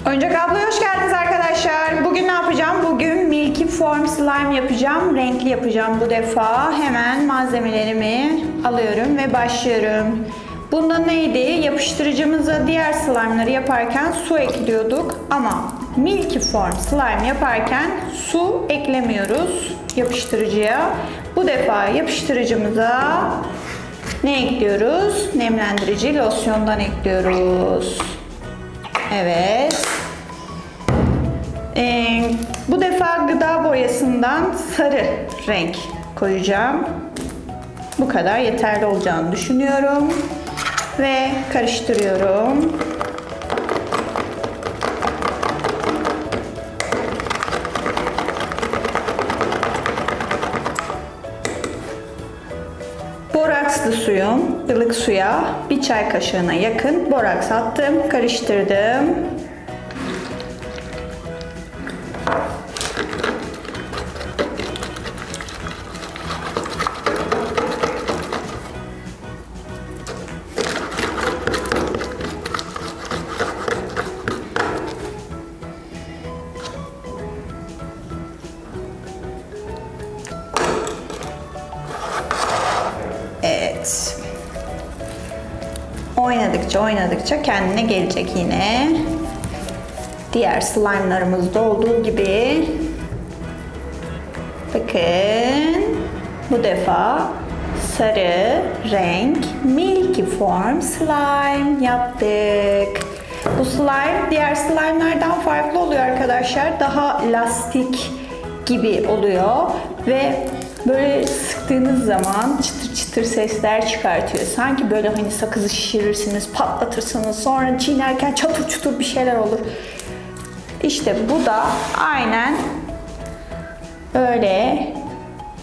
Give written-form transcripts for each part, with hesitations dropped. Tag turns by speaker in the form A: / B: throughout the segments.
A: Oyuncak Abla'ya hoş geldiniz arkadaşlar. Bugün ne yapacağım? Bugün Milky Form slime yapacağım. Renkli yapacağım bu defa. Hemen malzemelerimi alıyorum ve başlıyorum. Bunda neydi? Yapıştırıcımıza diğer slime'ları yaparken su ekliyorduk. Ama Milky Form slime yaparken su eklemiyoruz yapıştırıcıya. Bu defa yapıştırıcımıza ne ekliyoruz? Nemlendirici losyondan ekliyoruz. Evet. Bu defa gıda boyasından sarı renk koyacağım. Bu kadar yeterli olacağını düşünüyorum. Ve karıştırıyorum. Borakslı suyum, ılık suya bir çay kaşığına yakın boraks attım, karıştırdım. Evet. Oynadıkça kendine gelecek yine. Diğer slime'larımızda olduğu gibi. Bakın. Bu defa sarı renk Milky Form slime yaptık. Bu slime diğer slime'lardan farklı oluyor arkadaşlar. Daha lastik gibi oluyor ve böyle sıktığınız zaman çıtır çıtır sesler çıkartıyor. Sanki böyle hani sakızı şişirirsiniz, patlatırsınız, sonra çiğnerken çatır çutur bir şeyler olur. İşte bu da aynen öyle.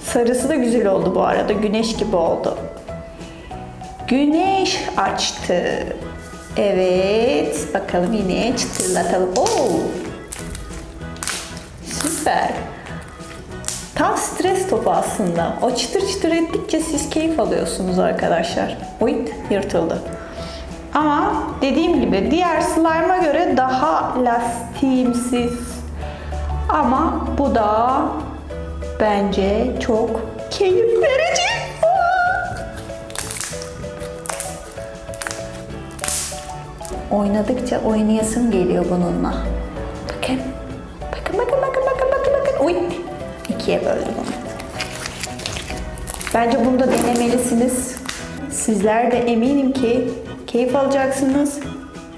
A: Sarısı da güzel oldu bu arada. Güneş gibi oldu. Güneş açtı. Evet. Bakalım yine çıtırlatalım. Oo! Süper. Tam stres topu aslında. O çıtır çıtır ettikçe siz keyif alıyorsunuz arkadaşlar. Uyt, yırtıldı. Ama dediğim gibi diğer slime'a göre daha lastiğimsiz. Ama bu da bence çok keyif verici. Oynadıkça oynayasım geliyor bununla. Bakın. Bakın. Uyt. İkiye böldüm onu. Bence bunu da denemelisiniz. Sizler de eminim ki keyif alacaksınız.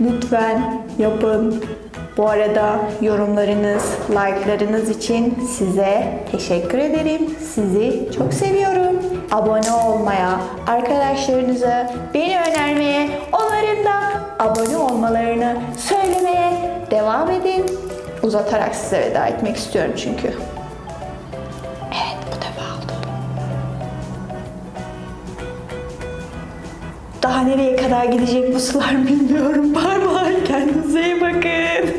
A: Lütfen yapın. Bu arada yorumlarınız, like'larınız için size teşekkür ederim. Sizi çok seviyorum. Abone olmaya, arkadaşlarınıza beni önermeye, onların da abone olmalarını söylemeye devam edin. Uzatarak size veda etmek istiyorum çünkü. Evet, bu defa oldu. Daha nereye kadar gidecek bu sular bilmiyorum. Bye bye. Kendinize iyi bakın.